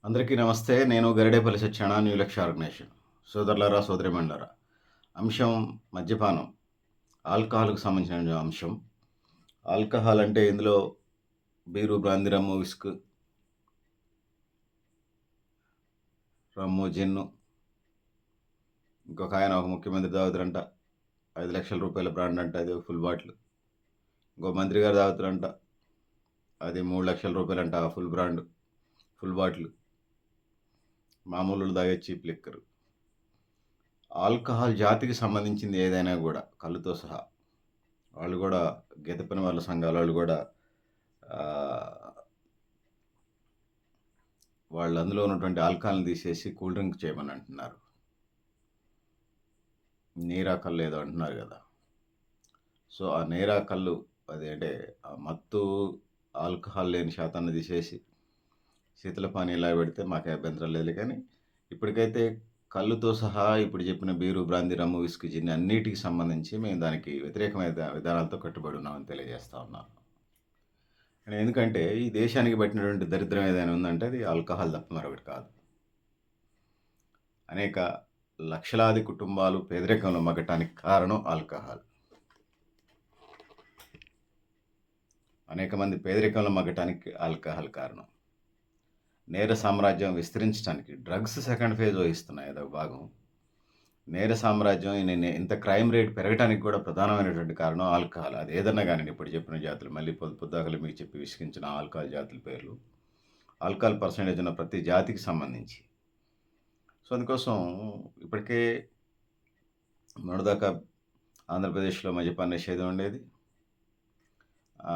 అందరికీ నమస్తే. నేను గరిడేపల్లి సత్యనారాయణ, న్యూ లక్ష్య ఆర్గనైజేషన్. సోదరులారా, సోదరీమణులారా, అంశం మద్యపానం. ఆల్కహాల్‌కు సంబంధించిన అంశం. ఆల్కహాల్ అంటే ఇందులో బీరు, బ్రాందీ, రమ్ము, విస్క్, రమ్ము, జిన్ను. ఇంకొకాయన ఒక ముఖ్యమంత్రి తాగుతారంట. రూ. 5,00,000 బ్రాండ్ అంట, అది ఫుల్ బాటిల్. ఇంకో మంత్రి గారు తాగుతారంట. అది రూ. 3,00,000 అంట, ఫుల్ బ్రాండ్, ఫుల్ బాటిల్. మామూలోళ్ళు తాగే చీప్ లిక్కర్. ఆల్కహాల్ జాతికి సంబంధించింది ఏదైనా గూడా, కల్లుతో సహా. వాళ్ళు గూడా గీత పని వాళ్ళ సంఘాలోళ్ళు గూడా ఆహ్, వాళ్ళు అందులో ఉన్నటువంటి ఆల్కహాల్‌ని తీసేసి కూల్ డ్రింక్ చేయమని అంటున్నారు. నీరా కల్లు ఏదో అంటున్నారు గదా! సో, ఆ నీరా కల్లు అది అంటే ఆ మత్తు ఆల్కహాల్ లేని శాతాన్ని తీసేసి శీతల పానీయాలాగా పెడితే మాకే అభ్యంతరం లేదు కానీ, ఇప్పటికైతే కల్లుతో సహా ఇప్పుడు చెప్పిన బీరు, బ్రాందీ, రమ్ము, విస్కీ, జిన్ అన్నిటికి సంబంధించి మేము దానికి వ్యతిరేకమైన విధానాలతో కట్టుబడి ఉన్నామని తెలియజేస్తా ఉన్నాను. ఎందుకంటే ఈ దేశానికి పట్టినటువంటి దరిద్రం ఏదైనా ఉందంటే అది ఆల్కహాల్ తప్ప మరొకటి కాదు. అనేక లక్షలాది కుటుంబాలు పేదరికంలో మగ్గటానికి కారణం ఆల్కహాల్. అనేక మంది పేదరికంలో మగ్గటానికి ఆల్కహాల్ కారణం. నేర సామ్రాజ్యం విస్తరించడానికి డ్రగ్స్ సెకండ్ ఫేజ్ వహిస్తున్నాయి అదొక భాగం. నేర సామ్రాజ్యం ఇంత క్రైమ్ రేట్ పెరగటానికి కూడా ప్రధానమైనటువంటి కారణం ఆల్కహాల్. అది ఏదన్నా గానియండి, ఇప్పుడు చెప్పిన జాతులు మళ్ళీ పొద్దాకలు మీకు చెప్పి విసిగించిన ఆల్కహాల్ జాతుల పేర్లు. ఆల్కహాల్ పర్సెంటేజ్ ఉన్న ప్రతి జాతికి సంబంధించి. సో, అందుకోసం ఇప్పటికే మొన్నటిదాకా ఆంధ్రప్రదేశ్‌లో మద్యపాన నిషేధం ఉండేది.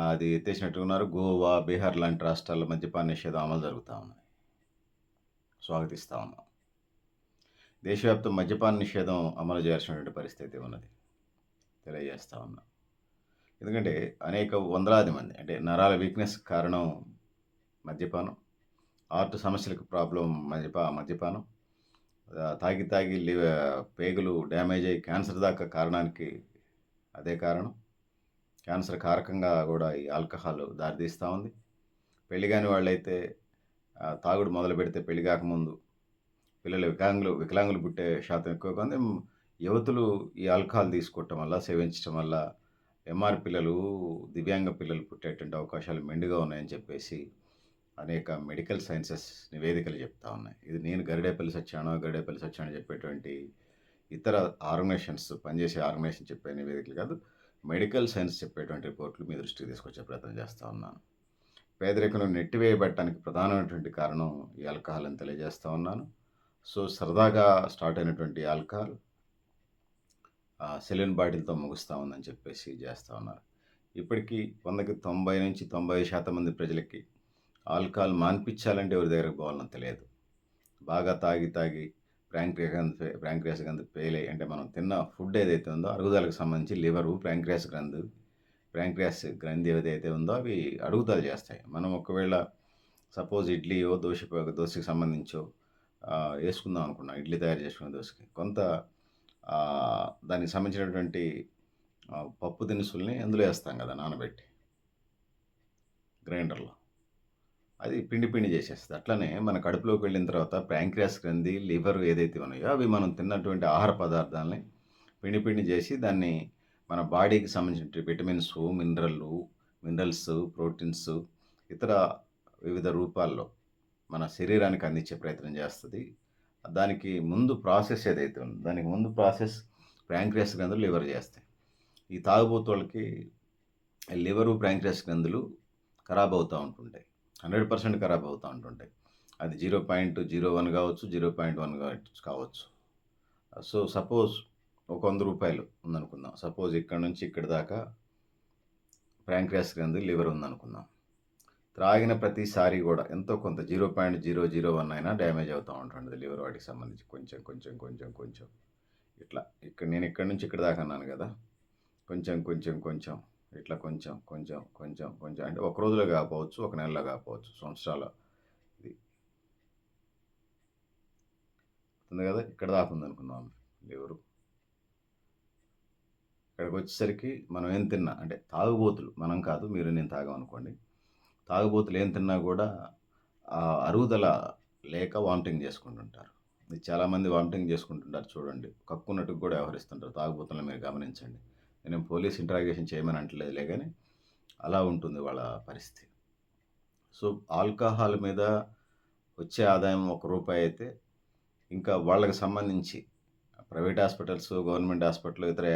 అది ఎత్తేసినట్టున్నారు. గోవా, బీహార్ లాంటి రాష్ట్రాల్లో మద్యపాన నిషేధం అమలు జరుగుతా ఉన్నాయి. స్వాగతిస్తా ఉన్నాం. దేశవ్యాప్తం మద్యపాన నిషేధం అమలు చేయాల్సినటువంటి పరిస్థితి ఉన్నది. తెలియజేస్తా ఉన్నా. ఎందుకంటే అనేక వందలాది మంది అంటే నరాల వీక్‌నెస్‌కి కారణం మద్యపానం. హార్ట్ సమస్యలకు ప్రాబ్లమ్ మద్యపానం. తాగి తాగి పేగులు డ్యామేజ్ అయ్యి క్యాన్సర్ దాకా కారణానికి అదే కారణం. క్యాన్సర్ కారకంగా కూడా ఈ ఆల్కహాల్ దారితీస్తా ఉంది. పెళ్లి కాని వాళ్ళైతే తాగుడు మొదలుపెడితే పెళ్లి కాకముందు పిల్లలు వికలాంగులు పుట్టే శాతం ఎక్కువగా ఉంది. యువతులు ఈ ఆల్కహాల్ తీసుకోవటం వల్ల, సేవించటం వల్ల ఎంఆర్ పిల్లలు, దివ్యాంగ పిల్లలు పుట్టేటువంటి అవకాశాలు మెండుగా ఉన్నాయని చెప్పేసి అనేక మెడికల్ సైన్సెస్ నివేదికలు చెప్తా ఉన్నాయి. ఇది నేను గరిడేపల్లి సత్యనారాయణ చెప్పేటువంటి ఇతర ఆర్గనైజేషన్స్, పనిచేసే ఆర్గనైజేషన్ చెప్పే నివేదికలు కాదు. మెడికల్ సైన్స్ చెప్పేటువంటి రిపోర్టులు మీ దృష్టికి తీసుకొచ్చే ప్రయత్నం చేస్తా ఉన్నాను. పేదరికంలో నెట్టివేయబడటానికి ప్రధానమైనటువంటి కారణం ఈ ఆల్కహాల్ అని తెలియజేస్తా ఉన్నాను. సో, సరదాగా స్టార్ట్ అయినటువంటి ఆల్కహాల్ సెలూన్ బాటిల్‌తో ముగుస్తా ఉందని చెప్పేసి చేస్తా ఉన్నారు. ఇప్పటికి 100కి 90-90% మంది ప్రజలకి ఆల్కహాల్ మాన్పించాలంటే ఎవరి దగ్గరికి పోవాలనో తెలియదు. బాగా తాగి తాగి ప్యాంక్రియాస్ గ్రంథి ఫెయిల్ అయ్యి, అంటే మనం తిన్న ఫుడ్ ఏదైతే ఉందో అరుగుదలకు సంబంధించి లివరు, ప్యాంక్రియాస్ గ్రంథి ఏదైతే ఉందో అవి అరుగుదల చేస్తాయి. మనం ఒకవేళ సపోజ్ ఇడ్లీయో, దోసకి సంబంధించో వేసుకుందాం అనుకున్నాం. ఇడ్లీ తయారు చేసుకునే దోసకి కొంత దానికి సంబంధించినటువంటి పప్పు దినుసుల్ని అందులో వేస్తాం కదా నానబెట్టి గ్రైండర్‌లో. అది పిండి పిండి చేసేస్తది. అట్లనే మన కడుపులోకి వెళ్ళిన తర్వాత ప్యాంక్రియాస్ గ్రంథి, లివర్ ఏదైతే ఉన్నాయో అవి మనం తిన్నటువంటి ఆహార పదార్థాలని పిండి పిండి చేసి దాన్ని మన బాడీకి సంబంధించిన విటమిన్సు, మినరల్స్, ప్రోటీన్స్, ఇతర వివిధ రూపాల్లో మన శరీరానికి అందించే ప్రయత్నం చేస్తది. దానికి ముందు ప్రాసెస్ ఏదైతే ఉందో, దానికి ముందు ప్రాసెస్ ప్యాంక్రియాస్ గ్రంథులు, లివర్ చేస్తాయి. ఈ తాగుబోతోళ్ళకి లివరు, ప్యాంక్రియాస్ గ్రంథులు ఖరాబ్ అవుతా ఉంటుంటాయి. 100% ఖరాబ్ అవుతా ఉంటుంటాయి. అది 0.01 కావచ్చు, 0.1 కావచ్చు. సో, సపోజ్ ఒక రూ. 100 ఉందనుకుందాం. సపోజ్ ఇక్కడ నుంచి ఇక్కడి దాకా ప్యాంక్రియాస్ గ్రంథి, లివర్ ఉందనుకుందాం. త్రాగిన ప్రతిసారి కూడా ఎంతో కొంత 0.001 అయినా డ్యామేజ్ అవుతూ ఉంటుంటుంది లివర్, వాటికి సంబంధించి కొంచెం ఇట్లా. నేను ఇక్కడి నుంచి ఇక్కడి దాకా అన్నాను కదా, కొంచెం ఇట్లా కొంచెం అంటే ఒక రోజులో కాకపోవచ్చు, ఒక నెలలో కాకపోవచ్చు, సంవత్సరాల ఇది ఉంది కదా. ఇక్కడ దాకా ఉందనుకుందాం లివరు. ఇక్కడికి వచ్చేసరికి మనం ఏం తిన్నా, అంటే తాగుబోతులు, మనం కాదు, మీరు నేను తాగామనుకోండి, తాగుబోతులు ఏం తిన్నా కూడా అరుగుదల లేక వామిటింగ్ చేసుకుంటుంటారు. ఇది చాలామంది వామిటింగ్ చేసుకుంటుంటారు చూడండి. కక్కున్నట్టుగా కూడా వ్యవహరిస్తుంటారు. తాగుబోతులను మీరు గమనించండి. నేను పోలీస్ ఇంటరాగేషన్ చేయమని అంటలేదులే గానీ, అలా ఉంటుంది వాళ్ళ పరిస్థితి. సో, ఆల్కహాల్ మీద వచ్చే ఆదాయం రూ. 1 అయితే, ఇంకా వాళ్ళకి సంబంధించి ప్రైవేట్ హాస్పిటల్స్, గవర్నమెంట్ హాస్పిటల్ ఇతర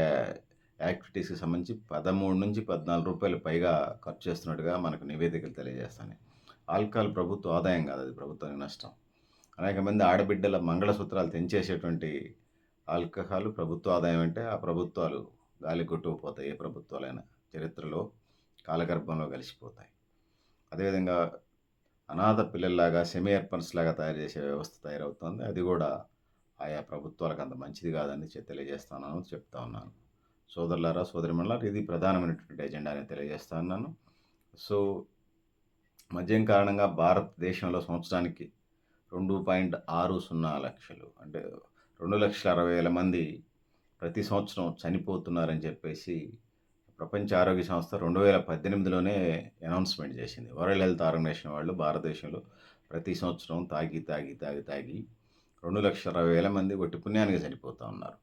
యాక్టివిటీస్‌కి సంబంధించి రూ. 13-14 పైగా ఖర్చు చేస్తున్నట్టుగా మనకు నివేదికలు తెలియజేస్తున్నాయి. ఆల్కహాల్ ప్రభుత్వ ఆదాయం కాదు, అది ప్రభుత్వానికి నష్టం. అనేక మంది ఆడబిడ్డల మంగళసూత్రాలు తెంచేసేటువంటి ఆల్కహాల్ ప్రభుత్వ ఆదాయం అంటే, ఆ ప్రభుత్వాలు గాలి కొట్టుకుపోతాయి. ఏ ప్రభుత్వాలైనా చరిత్రలో కాలగర్భంలో కలిసిపోతాయి. అదేవిధంగా అనాథ పిల్లల్లాగా సెమీ అర్బన్స్ లాగా తయారు చేసే వ్యవస్థ తయారవుతుంది. అది కూడా ఆయా ప్రభుత్వాలకు అంత మంచిది కాదని తెలియజేస్తున్నాను, చెప్తా ఉన్నాను. సోదరులారా, సోదరిమణులారా, ఇది ప్రధానమైనటువంటి ఎజెండా అని తెలియజేస్తా ఉన్నాను. సో, మద్యం కారణంగా భారతదేశంలో సంవత్సరానికి 2.60 లక్షలు అంటే 2,60,000 మంది ప్రతి సంవత్సరం చనిపోతున్నారని చెప్పేసి ప్రపంచ ఆరోగ్య సంస్థ 2018లోనే అనౌన్స్‌మెంట్ చేసింది. వరల్డ్ హెల్త్ ఆర్గనైజేషన్ వాళ్ళు భారతదేశంలో ప్రతి సంవత్సరం తాగి 2,60,000 మంది ఒట్టి పుణ్యానికి చనిపోతా ఉన్నారు.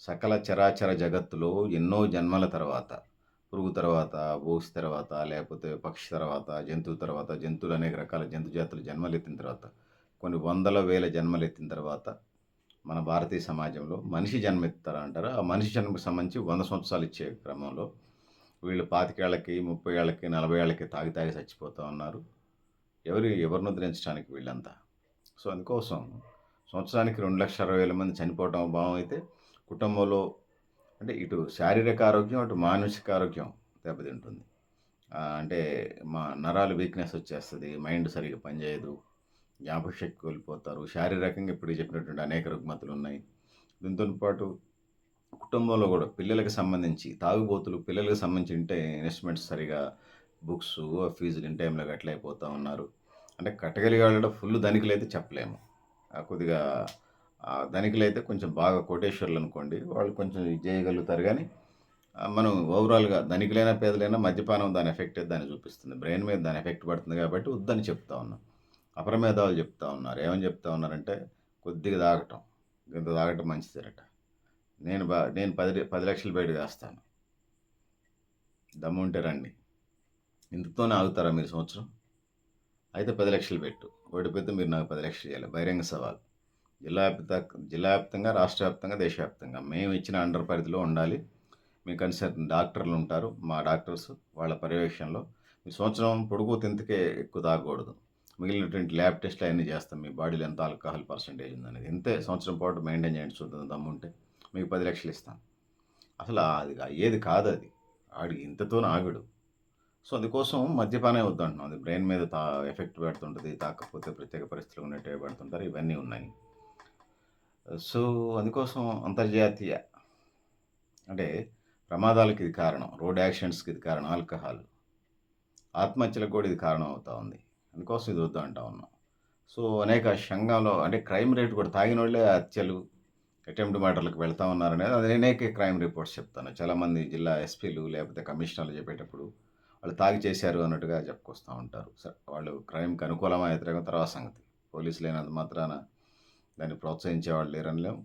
సకల చరాచర జగత్తులో ఎన్నో జన్మల తర్వాత, పురుగు తర్వాత, బోసి తర్వాత, లేకపోతే పక్షి తర్వాత, జంతువు తర్వాత, జంతువులు అనేక రకాల జంతు జాతులు జన్మలెత్తిన తర్వాత, కొన్ని వందల వేల జన్మలెత్తిన తర్వాత మన భారతీయ సమాజంలో మనిషి జన్మెత్తుతారా అంటారు. ఆ మనిషి జన్మకు సంబంధించి 100 సంవత్సరాలు ఇచ్చే క్రమంలో వీళ్ళు 25 ఏళ్ళకి, 30 ఏళ్ళకి, 40 ఏళ్ళకి తాగి చచ్చిపోతా ఉన్నారు. ఎవరిని ఉద్ధరించడానికి వీళ్ళంతా. సో, అందుకోసం సంవత్సరానికి 2,60,000 మంది చనిపోవటం భావం అయితే, కుటుంబంలో అంటే ఇటు శారీరక ఆరోగ్యం, అటు మానసిక ఆరోగ్యం దెబ్బతింటుంది. అంటే నరాలు వీక్‌నెస్ వచ్చేస్తది. మైండ్ సరిగ్గా పనిచేయదు. జ్ఞాపకశక్తి కోల్పోతారు. శారీరకంగా ఇప్పుడు చెప్పినటువంటి అనేక రుగ్మతలున్నాయి. దీంతోని పాటు కుటుంబంలో కూడా పిల్లలకి సంబంధించి తాగుబోతులు పిల్లలకి సంబంధించి ఇన్వెస్ట్‌మెంట్స్ సరిగా బుక్స్, ఫీజులు ఇన్ టైంలో కట్టలేకపోతా ఉన్నారు. అంటే కట్టగలిగే వాళ్ళు ఫుల్ ధనికులైతే చెప్పలేము. కొద్దిగా ధనికులైతే కొంచెం బాగా కోటేశ్వరులనుకోండి, వాళ్ళు కొంచెం ఇది చేయగలుగుతారు గానీ, మనం ఓవరాల్‌గా ధనికులైనా, పేదలైనా మద్యపానం దాని ఎఫెక్ట్ దాన్ని చూపిస్తుంది. బ్రెయిన్ మీద దాని ఎఫెక్ట్ పడుతుంది కాబట్టి వద్దని చెప్తా ఉన్నాం. అపరమేధావులు చెప్తా ఉన్నారు. ఏమని చెప్తా ఉన్నారంటే, కొద్దిగా తాగటం, ఇంత తాగటం మంచిదేనట. నేను 10 లక్షలు బయట కాస్తాను. దమ్ముంటే రండి. ఇంతతోనే ఆగుతారా మీరు సంవత్సరం? అయితే 10 లక్షలు పెట్టు. ఓడిపోతే మీరు నాకు 10 లక్షలు ఇయ్యాలి. బహిరంగ సవాల్. జిల్లా వ్యాప్తంగా, రాష్ట్ర వ్యాప్తంగా, దేశవ్యాప్తంగా మేము ఇచ్చిన అండర్ పరిధిలో ఉండాలి. మీ కన్సర్న్ డాక్టర్లు ఉంటారు. మా డాక్టర్స్ వాళ్ళ పర్యవేక్షణలో మీ సంవత్సరం పొడుగు తింతకే ఎక్కువ తాగకూడదు. మిగిలినటువంటి ల్యాబ్ టెస్ట్‌లు అయన్నీ చేస్తాం. మీ బాడీలో ఎంత ఆల్కహాల్ పర్సెంటేజ్ ఉందనేది. ఇంతే సంవత్సరం పాటు మెయింటైన్ చేయండి చూద్దాం దమ్ముంటే. మీకు 10 లక్షలు ఇస్తాం. అసలు అది అయ్యేది కాదది. ఆడికి ఇంతతోని ఆగడు. సో, అందుకోసం మద్యపానమే వద్దంటున్నాం. అది బ్రెయిన్ మీద ఎఫెక్ట్ పెడుతుంటది. తాగకపోతే ప్రత్యేక పరిస్థితులు ఉన్నట్టే పెడుతుంటారు. ఇవన్నీ ఉన్నాయి. సో, అందుకోసం అంతర్జాతీయ అంటే ప్రమాదాలకి ఇది కారణం. రోడ్ యాక్సిడెంట్స్‌కి ఇది కారణం ఆల్కహాల్. ఆత్మహత్యలకు కూడా ఇది కారణం అవుతా ఉంది. అందుకోసం ఇది వద్దు అంటా ఉన్నాం. సో, అనేక సంఘంలో అంటే క్రైమ్ రేట్ కూడా తాగినోళ్ళే హత్యలు, అటెంప్ట్ మర్డర్‌లకు వెళ్తా ఉన్నారనేది అది అనేక క్రైమ్ రిపోర్ట్స్ చెప్తాను. చాలామంది జిల్లా ఎస్పీలు లేకపోతే కమిషనర్లు చెప్పేటప్పుడు వాళ్ళు తాగి చేశారు అన్నట్టుగా చెప్పుకొస్తా ఉంటారు. వాళ్ళు క్రైమ్‌కి అనుకూలమా, వ్యతిరేకమా తర్వాత సంగతి. పోలీసులు లేనంత మాత్రాన దాన్ని ప్రోత్సహించే వాళ్ళు లేరనలేం.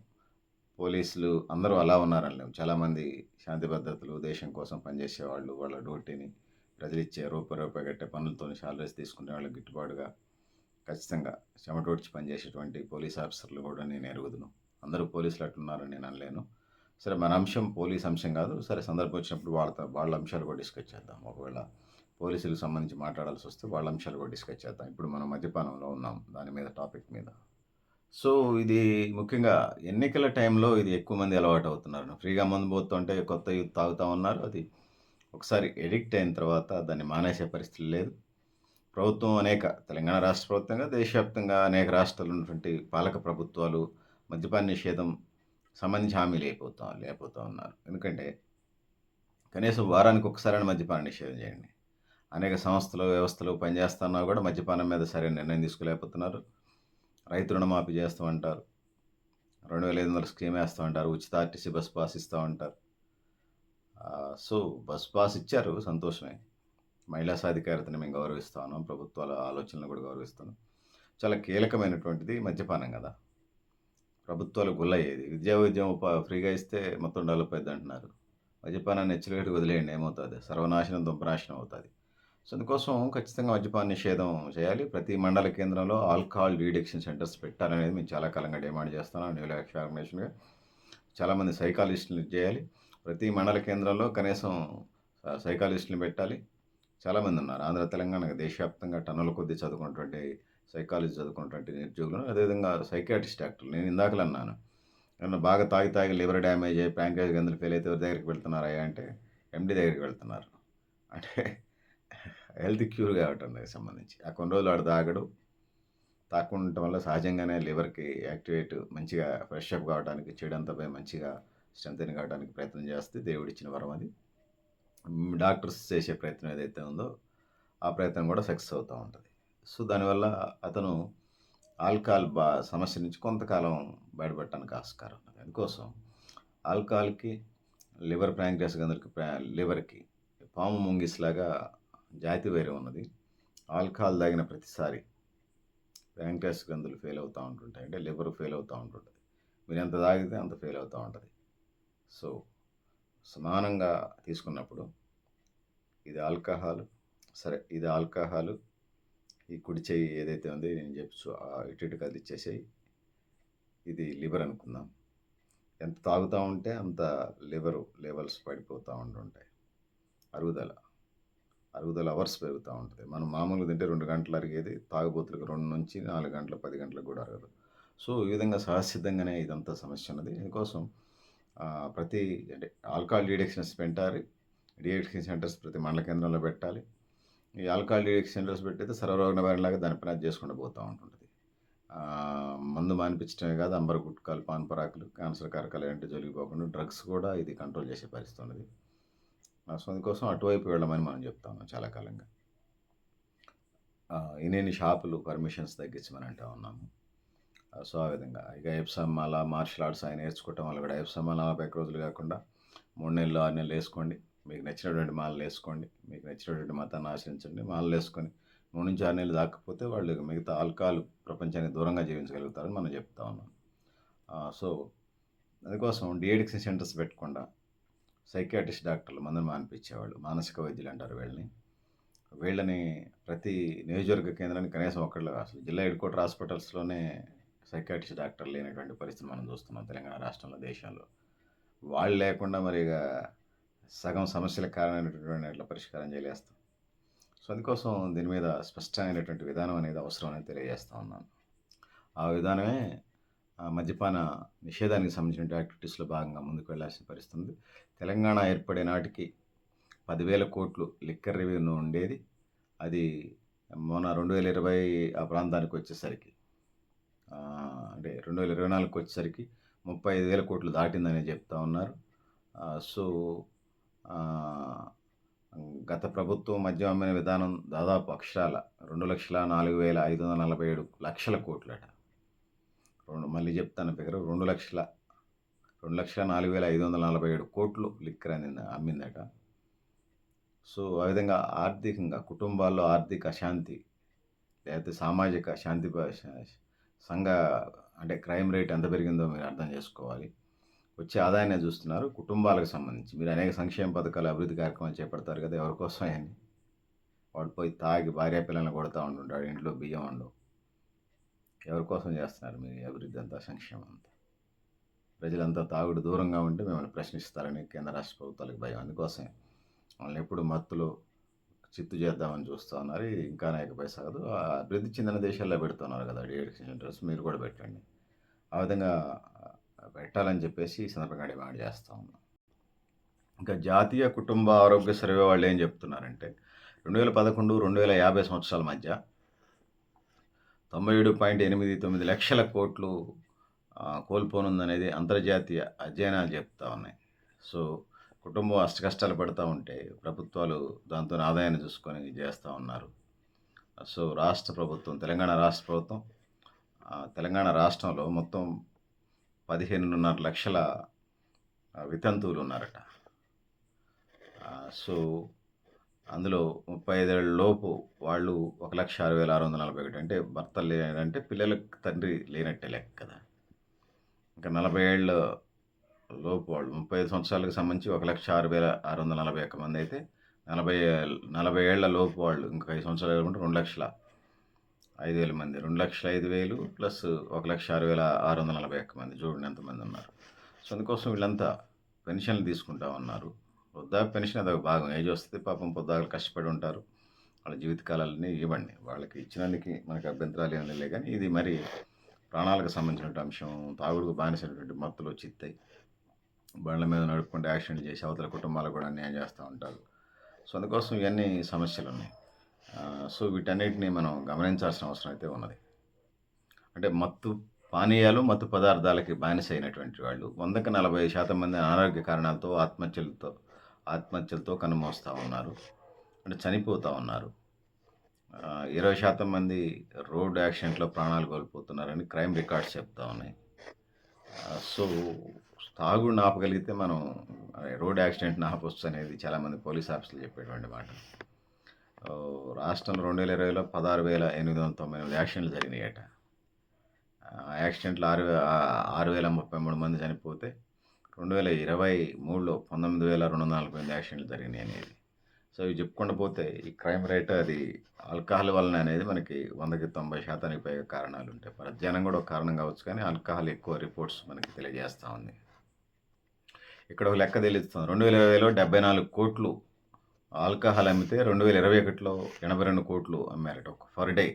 పోలీసులు అందరూ అలా ఉన్నారనలేం. చాలామంది శాంతి భద్రతలు, దేశం కోసం పనిచేసేవాళ్ళు, వాళ్ళ డ్యూటీని ప్రజలిచ్చే రూపాయి కట్టే పనులతోని సాలరీస్ తీసుకునే వాళ్ళకి గిట్టుబాటుగా ఖచ్చితంగా చెమటోడ్చి పనిచేసేటువంటి పోలీస్ ఆఫీసర్లు కూడా నేను ఎరుగుదును. అందరూ పోలీసులు అట్లున్నారని నేను అనలేను. సరే, మన అంశం పోలీస్ అంశం కాదు. సరే, సందర్భం వచ్చినప్పుడు వాళ్ళ అంశాలు కూడా డిస్కస్ చేద్దాం. ఒకవేళ పోలీసులకు సంబంధించి మాట్లాడాల్సి వస్తే వాళ్ళ అంశాలు కూడా డిస్కస్ చేద్దాం. ఇప్పుడు మనం మద్యపానంలో ఉన్నాం దాని మీద టాపిక్ మీద. సో, ఇది ముఖ్యంగా ఎన్నికల టైంలో ఇది ఎక్కువ మంది అలవాటవుతున్నారు. ఫ్రీగా మందు పోతుంటే కొత్త యూత్ తాగుతా ఉన్నారు. అది ఒకసారి ఎడిక్ట్ అయిన తర్వాత దాన్ని మానేసే పరిస్థితి లేదు. ప్రభుత్వం తెలంగాణ రాష్ట్ర ప్రభుత్వంగా, దేశవ్యాప్తంగా అనేక రాష్ట్రాల్లో ఉన్నటువంటి పాలక ప్రభుత్వాలు మద్యపాన నిషేధం సంబంధించి హామీలు లేకపోతా ఉన్నారు. ఎందుకంటే కనీసం వారానికి ఒకసారైనా మద్యపాన నిషేధం చేయండి. అనేక సంస్థలు, వ్యవస్థలు పనిచేస్తున్నా కూడా మద్యపానం మీద సరైన నిర్ణయం తీసుకోలేకపోతున్నారు. రైతు రుణమాఫీ చేస్తామంటారు. 2,500 స్కీమ్ వేస్తామంటారు. ఉచిత ఆర్టీసీ బస్ పాస్ ఇస్తామంటారు. సో, బస్ పాస్ ఇచ్చారు, సంతోషమే. మహిళా సాధికారతని మేము గౌరవిస్తా ఉన్నాం. ప్రభుత్వాల ఆలోచనలు కూడా గౌరవిస్తున్నాం. చాలా కీలకమైనటువంటిది మద్యపానం కదా! ప్రభుత్వాలు గుల్లయ్యేది. విద్యా ఫ్రీగా ఇస్తే మొత్తం డెవలప్ అయిద్దంటున్నారు. మద్యపానాన్ని నెచ్చిపెట్టి వదిలేయండి ఏమవుతది? సర్వనాశనం, దుంపనాశనం అవుతది. సో, అందుకోసం ఖచ్చితంగా మద్యపాన నిషేధం చేయాలి. ప్రతి మండల కేంద్రంలో ఆల్కహాల్ డీఅడిక్షన్ సెంటర్స్ పెట్టాలనేది మేము చాలా కాలంగా డిమాండ్ చేస్తున్నాం. న్యూ లక్ష్య ఆర్గనైజేషన్‌గా. చాలామంది సైకాలజిస్టులని చేయాలి. ప్రతి మండల కేంద్రంలో కనీసం సైకాలజిస్టులని పెట్టాలి. చాలామంది ఉన్నారు. ఆంధ్ర, తెలంగాణ దేశవ్యాప్తంగా టన్నుల కొద్దీ చదువుకున్నటువంటి సైకాలజీ చదువుకున్నటువంటి నిరుద్యోగులు, అదేవిధంగా సైకియాట్రిస్ట్ డాక్టర్లు. నేను ఇందాకలే అన్నాను. ఏమన్నా బాగా తాగి లివర్ డ్యామేజ్ అయ్యి ప్యాంక్రియాస్ గ్రంథులు ఫెయిల్ అయితే ఎవరి దగ్గరికి వెళ్తున్నారయ్యా అంటే ఎండీ దగ్గరికి వెళ్తున్నారు. అంటే హెల్త్ క్యూర్ కావటానికి సంబంధించి. ఆ కొన్ని రోజులు వాడు తాగడు. తాగకుండా ఉండటం వల్ల సహజంగానే లివర్‌కి యాక్టివేట్ మంచిగా ఫ్రెష్ అప్ కావడానికి, చెడంతా పోయి మంచిగా స్ట్రెంథెన్ కావడానికి ప్రయత్నం చేస్తే దేవుడిచ్చిన వరం అది. డాక్టర్స్ చేసే ప్రయత్నం ఏదైతే ఉందో ఆ ప్రయత్నం కూడా సక్సెస్ అవుతూ ఉంటుంది. సో, దానివల్ల అతను ఆల్కహాల్ సమస్య నుంచి కొంతకాలం బయటపడటానికి ఆస్కారం ఉన్నది. అందుకోసం ఆల్కహాల్‌కి, లివర్ ప్యాంక్రియాస్ గ్రంథులకి లివర్‌కి పాము ముంగిసలాగా జాతి వైరం ఉన్నది. ఆల్కహాల్ తాగిన ప్రతిసారి ప్యాంక్రియాస్ గ్రంథులు ఫెయిల్ అవుతూ ఉంటుంటాయి. అంటే లివర్ ఫెయిల్ అవుతూ ఉంటుంటది. మీరు ఎంత తాగితే అంత ఫెయిల్ అవుతూ ఉంటది. సో, సమానంగా తీసుకున్నప్పుడు ఇది ఆల్కహాలు, ఈ కుడి చెయ్యి ఏదైతే ఉందో నేను చెప్పు ఇటు ఇటు కదిలిచ్చేసేయి. ఇది లివర్ అనుకుందాం. ఎంత తాగుతూ ఉంటే అంత లివర్ లెవెల్స్ పడిపోతూ ఉంటుంటాయి. అరుగుదల అవర్స్ పెరుగుతూ ఉంటుంది. మనం మామూలుగా తింటే 2 గంటలు అరిగేది తాగుబోతులకు 2-4 గంటలు, 10 గంటలకు కూడా అరగదు. సో, ఈ విధంగా సహజసిద్ధంగానే ఇదంతా సమస్య ఉన్నది. దీనికోసం ప్రతి అంటే ఆల్కహాల్ డీఅడిక్షన్ సెంటర్స్ ప్రతి మండల కేంద్రంలో పెట్టాలి. ఈ ఆల్కహాల్ డీఅడిక్షన్ సెంటర్స్ పెట్టయితే సర్వరోగ నివారణలాగా దాని పని అది చేసుకుంటూ పోతూ ఉంటుంటది. మందు మానిపించడమే కాదు, అంబర్ గుట్కాలు, పాన్ పరాకులు, క్యాన్సర్ కారకాలు ఏంటో జరిగిపోకుండా డ్రగ్స్ కూడా ఇది కంట్రోల్ చేసే పరిస్థితి ఉన్నది. సో, అందుకోసం అటువైపు వెళ్ళమని మనం చెప్తా ఉన్నాం చాలా కాలంగా. ఇన్ని షాపులు పర్మిషన్స్ తగ్గించమని అంటా ఉన్నాము. సో, ఆ విధంగా ఇక ఎప్సమ్ మార్షల్ ఆర్ట్స్ ఆయన నేర్చుకోవటం వల్ల కూడా ఎప్సమ్ 41 రోజులు కాకుండా 3 నెలలు, 6 నెలలు వేసుకోండి. మీకు నచ్చినటువంటి మాలలు వేసుకోండి. మీకు నచ్చినటువంటి మతాన్ని ఆచరించండి. మాలలు వేసుకొని 3-6 నెలలు దాకపోతే వాళ్ళు మిగతా ఆల్కహాల్ ప్రపంచానికి దూరంగా జీవించగలుగుతారని మనం చెప్తా ఉన్నాం. సో, అందుకోసం డీఅడిక్షన్ సెంటర్స్ పెట్టకుండా సైకియాట్రిస్ట్ డాక్టర్లు మందును మానిపించేవాళ్ళు, మానసిక వైద్యులు అంటారు వీళ్ళని ప్రతి నియోజకవర్గ కేంద్రానికి కనీసం ఒకళ్ళు, అసలు జిల్లా హెడ్ క్వార్టర్ హాస్పిటల్స్‌లోనే సైకియాట్రిస్ట్ డాక్టర్లు లేనటువంటి పరిస్థితి మనం చూస్తున్నాం తెలంగాణ రాష్ట్రంలో, దేశంలో. వాళ్ళు లేకుండా మరి ఇక సగం సమస్యలకు కారణమైనటువంటి ఎట్లా పరిష్కారం చేయలేస్తాం. సో, అందుకోసం దీని మీద స్పష్టమైనటువంటి విధానం అనేది అవసరం అని తెలియజేస్తా ఉన్నాను. ఆ విధానమే మద్యపాన నిషేధానికి సంబంధించిన యాక్టివిటీస్‌లో భాగంగా ముందుకు వెళ్ళాల్సిన పరిస్థితి ఉంది. తెలంగాణ ఏర్పడే నాటికి 10,000 కోట్లు లిక్కర్ రెవెన్యూ ఉండేది. అది మొన్న 2020 ఆ ప్రాంతానికి వచ్చేసరికి అంటే 2024కి వచ్చేసరికి 35,000 కోట్లు దాటిందని చెప్తా ఉన్నారు. సో, గత ప్రభుత్వం మద్యం అమ్మిన విధానం దాదాపు అక్షరాల 2,04,547 లక్షల కోట్లట. మళ్ళీ చెప్తాను ఫిగరు 2,04,547 కోట్లు లిక్కర్ అమ్మిందట. సో, ఆ విధంగా ఆర్థికంగా కుటుంబాల్లో ఆర్థిక అశాంతి, లేకపోతే సామాజిక శాంతి సంఘ అంటే క్రైమ్ రేట్ ఎంత పెరిగిందో మీరు అర్థం చేసుకోవాలి. వచ్చే ఆదాయాన్ని చూస్తున్నారు. కుటుంబాలకు సంబంధించి మీరు అనేక సంక్షేమ పథకాలు, అభివృద్ధి కార్యక్రమాలు చేపడతారు కదా! ఎవరి కోసం అయన్నీ? వాడు పోయి తాగి భార్య పిల్లల్ని కొడతా ఉంటుంటాడు. ఇంట్లో బియ్యం ఉండవు. ఎవరి కోసం చేస్తున్నారు మీరు ఈ అభివృద్ధి అంతా, సంక్షేమం అంతా? ప్రజలంతా తాగుడు దూరంగా ఉంటే మిమ్మల్ని ప్రశ్నిస్తారని కేంద్ర రాష్ట్ర ప్రభుత్వాలకు భయం. అందుకోసమే వాళ్ళని ఎప్పుడు మత్తులో చిత్తు చేద్దామని చూస్తూ ఉన్నారు. ఇంకా అనేక సాగదు. అభివృద్ధి చెందిన దేశాల్లో పెడుతున్నారు కదా డీఅడిక్షన్ సెంటర్స్, మీరు కూడా పెట్టండి. ఆ విధంగా పెట్టాలని చెప్పేసి ఈ సందర్భంగా డిమాండ్ చేస్తూ ఉన్నాం. ఇంకా జాతీయ కుటుంబ ఆరోగ్య సర్వే వాళ్ళు ఏం చెప్తున్నారంటే 2011-2050 సంవత్సరాల మధ్య 97.89 లక్షల కోట్లు కోల్పోనుందనేది అంతర్జాతీయ అధ్యయనాలు చెప్తా ఉన్నాయి. సో, కుటుంబం అష్టకష్టాలు పడుతూ ఉంటే ప్రభుత్వాలు దాంతో ఆదాయాన్ని చూసుకొని చేస్తూ ఉన్నారు. సో, తెలంగాణ రాష్ట్ర ప్రభుత్వం తెలంగాణ రాష్ట్రంలో మొత్తం 15.5 లక్షల వితంతువులు ఉన్నారట. సో, అందులో 35 ఏళ్ల లోపు వాళ్ళు 1,06,641 అంటే భర్తలు లేరంటే పిల్లలకు తండ్రి లేనట్టే లెక్క కదా! ఇంకా 40 ఏళ్ల లోపు వాళ్ళు 35 సంవత్సరాలకు సంబంధించి 1,06,641 మందైతే 40 40 ఏళ్ల లోపు వాళ్ళు ఇంకా 5 సంవత్సరాలు ఎదుర్కొంటే 2,05,000 మంది. 2,05,000 ప్లస్ 1,06,641 మంది. చూడండి ఎంతమంది ఉన్నారు. సో, అందుకోసం వీళ్ళంతా పెన్షన్లు తీసుకుంటా ఉన్నారు. వృద్ధాప్య పెన్షన్ అదొక భాగం. ఏజ్ వస్తే పాపం పొద్దాకలు కష్టపడి ఉంటారు. వాళ్ళ జీవితకాలాన్ని ఇవ్వండి. వాళ్ళకి ఇచ్చినందుకు మనకు అభ్యంతరాలు ఏమి లేవు గానీ, ఇది మరి ప్రాణాలకు సంబంధించినటువంటి అంశం. తాగుడుకు బానిసైనటువంటి మత్తులో చిత్తయి బండ్ల మీద నడుపుకుంటూ యాక్సిడెంట్లు చేసి అవతల కుటుంబాలకు కూడా అన్యాయం చేస్తూ ఉంటారు. సో, అందుకోసం ఇవన్నీ సమస్యలున్నాయి. సో, వీటన్నిటిని మనం గమనించాల్సిన అవసరం అయితే ఉన్నది. అంటే మత్తు పానీయాలు, మత్తు పదార్థాలకి బానిసైనటువంటి వాళ్ళు 100కి 40% మంది అనారోగ్య కారణాలతో ఆత్మహత్యలతో కన్నుమూస్తా ఉన్నారు. అంటే చనిపోతా ఉన్నారు. 20% మంది రోడ్ యాక్సిడెంట్‌లో ప్రాణాలు కోల్పోతున్నారని క్రైమ్ రికార్డ్స్ చెప్తా ఉన్నాయి. సో, తాగుడుని ఆపగలిగితే మనం రోడ్ యాక్సిడెంట్‌ని ఆపొచ్చు అనేది చాలామంది పోలీస్ ఆఫీసర్లు చెప్పేటువంటి మాట. రాష్ట్రంలో 2020లో 16,898 యాక్సిడెంట్లు జరిగినాయట. యాక్సిడెంట్లు 6,033 మంది చనిపోతే 2023లో 19,248 యాక్సిడెంట్లు జరిగినాయి అనేది. సో, ఇవి చెప్పుకుంటూ పోతే ఈ క్రైమ్ రేట్ అది ఆల్కహాల్ వలన అనేది మనకి 100కి 90% పైగా కారణాలు ఉంటాయి. పరధ్యానం కూడా ఒక కారణం కావచ్చు కానీ ఆల్కహాల్ ఎక్కువ రిపోర్ట్స్ మనకి తెలియజేస్తూ ఉంది. ఇక్కడ ఒక లెక్క తెలుస్తుంది. 2020లో 74 కోట్లు ఆల్కహాల్ అమ్మితే 2021లో 82 కోట్లు అమ్మారట పర్ డే.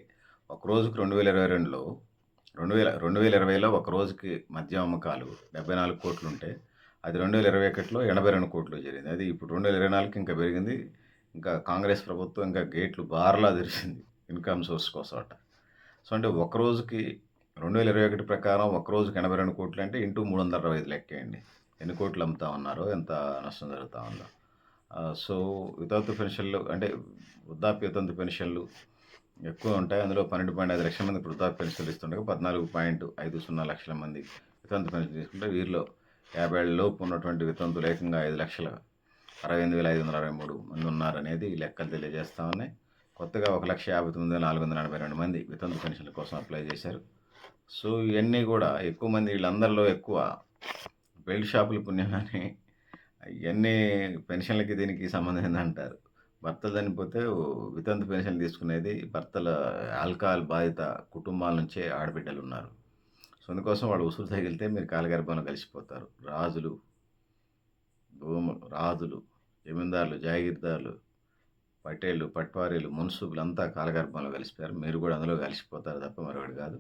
ఒక రోజుకి 2022లో 2020లో ఒక రోజుకి మద్యం అమ్మకాలు 74 కోట్లుంటే అది 2021లో 82 కోట్లు జరిగింది. అది ఇప్పుడు 2024కి ఇంకా పెరిగింది. ఇంకా కాంగ్రెస్ ప్రభుత్వం ఇంకా గేట్లు బార్లా తెరిచింది ఇన్కమ్ సోర్స్ కోసం అట. సో, అంటే ఒక రోజుకి 2021 ప్రకారం ఒక రోజుకి 82 కోట్లు అంటే ఇంటూ 365 లెక్కేయండి. ఎన్ని కోట్లు అమ్ముతా ఉన్నారో, ఎంత నష్టం జరుగుతా ఉందో. సో, వితంతు పెన్షన్లు అంటే వృద్ధాప్య వితంతు పెన్షన్లు ఎక్కువ ఉంటాయి. అందులో 12.5 లక్షల మందికి వృద్ధాప్య పెన్షన్లు ఇస్తుండగా 14.50 లక్షల మంది వితంతు పెన్షన్ తీసుకుంటే వీరిలో 50 ఏళ్ల లోపు ఉన్నటువంటి వితంతులు ఏకంగా 5,68,523 మంది ఉన్నారనేది లెక్కలు తెలియజేస్తా ఉన్నాయి. కొత్తగా 1,59,442 మంది వితంతు పెన్షన్ల కోసం అప్లై చేశారు. సో, ఇవన్నీ కూడా ఎక్కువ మంది వీళ్ళందరిలో ఎక్కువ బెల్ట్ షాపుల పుణ్యమని ఇవన్నీ పెన్షన్లకి దీనికి సంబంధం ఏందంటారు. భర్త చనిపోతే వితంతు పెన్షన్ తీసుకునేది భర్తల ఆల్కహాల్ బాధిత కుటుంబాల నుంచే ఆడబిడ్డలున్నారు. సో, అందుకోసం వాళ్ళు ఉసురు తగిలితే మీరు కాలగర్భంలో కలిసిపోతారు. రాజులు, జమీందారులు, జాగీర్దారులు, పటేళ్ళు, పట్వారీలు, మున్సిపులు అంతా కాలగర్భంలో కలిసిపోయారు. మీరు కూడా అందులో కలిసిపోతారు తప్ప మరొకటి కాదు.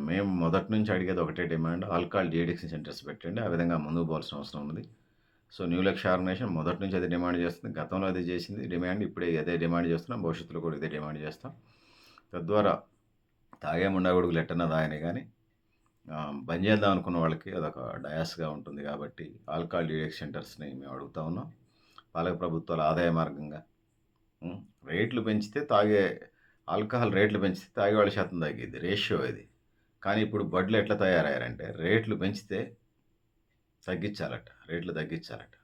మేము మొదటి నుంచి అడిగేది ఒకటే డిమాండ్, ఆల్కహాల్ డీఅడిక్షన్ సెంటర్స్ పెట్టండి. ఆ విధంగా ముందుకు పోవాల్సిన అవసరం ఉంది. సో, న్యూ లక్ష్య ఆర్గనైజేషన్ మొదటి నుంచి అదే డిమాండ్ చేస్తుంది. గతంలో అదే చేసింది డిమాండ్. ఇప్పుడే అదే డిమాండ్ చేస్తున్నాం. భవిష్యత్తులో కూడా ఇదే డిమాండ్ చేస్తాం. తద్వారా తాగే ముండగొడుగులు ఎట్టన్నా తాగని కానీ బంద్ చేద్దాం అనుకున్న వాళ్ళకి అదొక డయాస్గా ఉంటుంది. కాబట్టి ఆల్కహాల్ డీఅడిక్షన్ సెంటర్స్ని మేము అడుగుతా ఉన్నాం. పాలక ప్రభుత్వాల ఆదాయ మార్గంగా రేట్లు పెంచితే ఆల్కహాల్ రేట్లు పెంచితే తాగేవాళ్ళ శాతం తగ్గిద్ది. రేషియో ఇది. కానీ ఇప్పుడు బడ్లు ఎట్లా తయారయ్యారంటే రేట్లు పెంచితే తగ్గించాలట. రేట్లు తగ్గించాలట.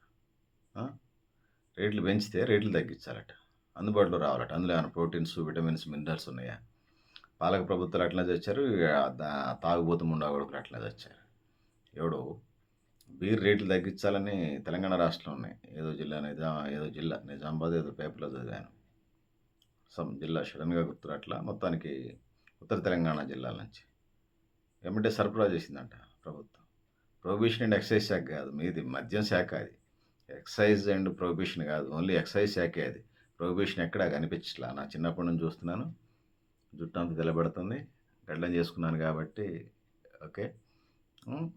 రేట్లు పెంచితే రేట్లు తగ్గించాలట. అందుబాటులో రావాలట. అందులో ఏమైనా ప్రోటీన్స్, విటమిన్స్, మినరల్స్ ఉన్నాయా? పాలక ప్రభుత్వాలు అట్లా తెచ్చారు. తాగుబోతు ముండాగొడుకులు అట్లా తెచ్చారు. ఎవడో బీర్ రేట్లు తగ్గించాలని తెలంగాణ రాష్ట్రంలో ఉన్నాయి. ఏదో జిల్లా నిజామాబాద్ ఏదో పేపర్లో చదివాను. జిల్లా సడన్గా గుర్తురాట్లా. మొత్తానికి ఉత్తర తెలంగాణ జిల్లాల నుంచి ఎమ్మటే సరఫరా చేసిందంట ప్రభుత్వం. ప్రొహిబిషన్ అండ్ ఎక్సైజ్ శాఖ కాదు, మీది మద్యం శాఖ. అది ఎక్సైజ్ అండ్ ప్రొహిబిషన్ కాదు, ఓన్లీ ఎక్సైజ్ శాఖే అది. ప్రొహిబిషన్ ఎక్కడా కనిపించట్లా. నా చిన్నప్పటి నుంచి చూస్తున్నాను. జుట్టు అంతా తెల్లబడుతుంది. గడ్డం చేసుకున్నాను కాబట్టి ఓకే.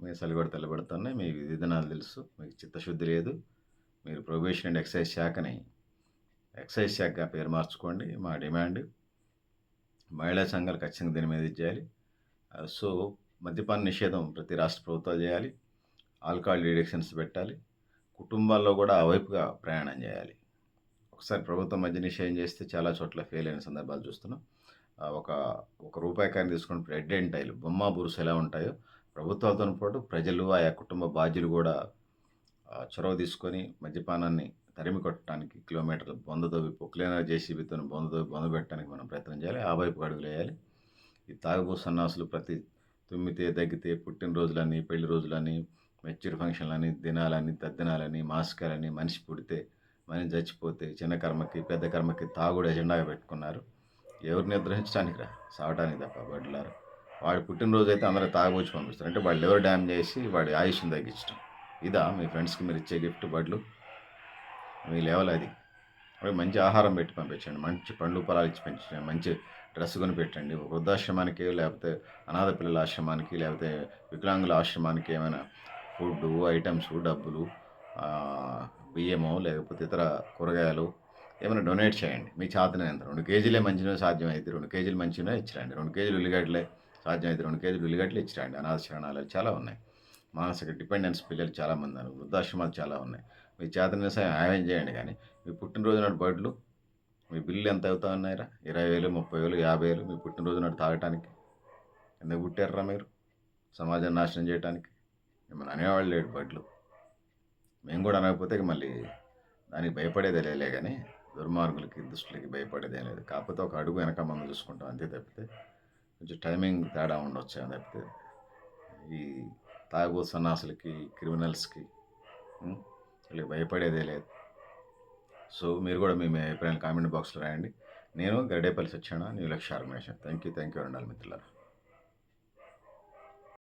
మీసాలు కూడా తెల్లబడుతున్నాయి. మీ విధానాలు తెలుసు. మీకు చిత్తశుద్ధి లేదు. మీరు ప్రొహిబిషన్ అండ్ ఎక్సైజ్ శాఖని ఎక్సైజ్ శాఖగా పేరు మార్చుకోండి. మా డిమాండ్ మహిళా సంఘాలు ఖచ్చితంగా దీని మీద చేయాలి. సో, మద్యపాన నిషేధం ప్రతి రాష్ట్ర ప్రభుత్వాలు చేయాలి. ఆల్కహాల్ డీఅడిక్షన్స్ పెట్టాలి. కుటుంబాల్లో కూడా ఆ వైపుగా ప్రయాణం చేయాలి. ఒకసారి ప్రభుత్వం మద్య నిషేధం చేస్తే చాలా చోట్ల ఫెయిల్ అయిన సందర్భాలు చూస్తున్నాం. ఒక రూపాయి కాయని తీసుకుని బ్రెడ్ అండ్ టైలు, బొమ్మ బురుసు ఎలా ఉంటాయో ప్రభుత్వాలతో పాటు ప్రజలు, ఆయా కుటుంబ బాధ్యులు కూడా చొరవ తీసుకొని మద్యపానాన్ని తరిమి కొట్టడానికి కిలోమీటర్ల బొందతోవి పొక్లైన జేసీబీతోని బొంద పెట్టడానికి మనం ప్రయత్నం చేయాలి. ఆ వైపుకి అడుగులేయాలి. ఈ తాగుబోతు సన్నాసులు ప్రతి తుమ్మితే, దగ్గితే, పుట్టినరోజులని, పెళ్లి రోజులని, మెచ్యూర్ ఫంక్షన్లని, దినాలని, తద్దినాలని, మాసికాలని, మనిషి పుడితే, మనిషి చచ్చిపోతే, చిన్న కర్మకి, పెద్ద కర్మకి తాగుడు ఎజెండాగా పెట్టుకున్నారు. ఎవరు నిద్రించడానికి రా, సావటానికి తప్ప బడ్లారు. వాడి పుట్టినరోజు అయితే అందరూ తాగబోచి పంపిస్తారు. అంటే వాళ్ళు ఎవరు డ్యామ్ చేసి వాడి ఆయుష్ని తగ్గించడం. ఇదా మీ ఫ్రెండ్స్కి మీరు ఇచ్చే గిఫ్ట్ బడ్లు? మీ లెవెల్ అది. అవి మంచి ఆహారం పెట్టి పంపించండి, మంచి పండ్లు పొలాలు ఇచ్చి పెంచండి, మంచి డ్రెస్ కొని పెట్టండి. వృద్ధాశ్రమానికి, లేకపోతే అనాథ పిల్లల ఆశ్రమానికి, లేకపోతే వికలాంగుల ఆశ్రమానికి ఏమైనా ఫుడ్ ఐటమ్స్, డబ్బులు, బియ్యమో లేకపోతే ఇతర కూరగాయలు ఏమైనా డొనేట్ చేయండి. మీ చేతనైనంత 2 కేజీలే మంచినీళ్ళు సాధ్యమైతే 2 కేజీలు మంచినీళ్ళు ఇచ్చిరండి. 2 కేజీలు ఉల్లిగడ్డలే సాధ్యమైతే 2 కేజీలు ఉల్లిగడ్డలు ఇచ్చిరండి. అనాథ శరణాలయాలు చాలా ఉన్నాయి. మానసిక డిపెండెన్స్ పిల్లలు చాలామంది ఉన్నారు. వృద్ధాశ్రమాలు చాలా ఉన్నాయి. మీ చేతనైన సాయం చేయండి. కానీ మీ పుట్టినరోజు నాడు బడులు మీ బిల్లు ఎంత అవుతా ఉన్నాయిరా? 20,000, 30,000, 50,000 మీ పుట్టినరోజు నాడు తాగటానికి. ఎందుకు పుట్టారురా మీరు? సమాజాన్ని నాశనం చేయడానికి. మిమ్మల్ని అనేవాళ్ళు లేడు బడ్లు. మేము కూడా అనకపోతే మళ్ళీ దానికి భయపడేదే లేలే కానీ దుర్మార్గులకి, దుష్టులకి భయపడేదే లేదు. కాకపోతే ఒక అడుగు వెనక ముందు చూసుకుంటాం అంతే తప్పితే కొంచెం టైమింగ్ తేడా ఉండొచ్చు అని తప్పితే ఈ తాగుబోతు సన్నాసులకి, క్రిమినల్స్కి వీళ్ళకి భయపడేదే లేదు. సో మీరు కూడా మీ అభిప్రాయాలు కామెంట్ బాక్స్లో రాయండి. నేను గరిడేపల్లి సత్యనారాయణ, న్యూ లక్ష్య ఆర్గనైజేషన్. థ్యాంక్ యూ ఉండాలి మిత్రులారా.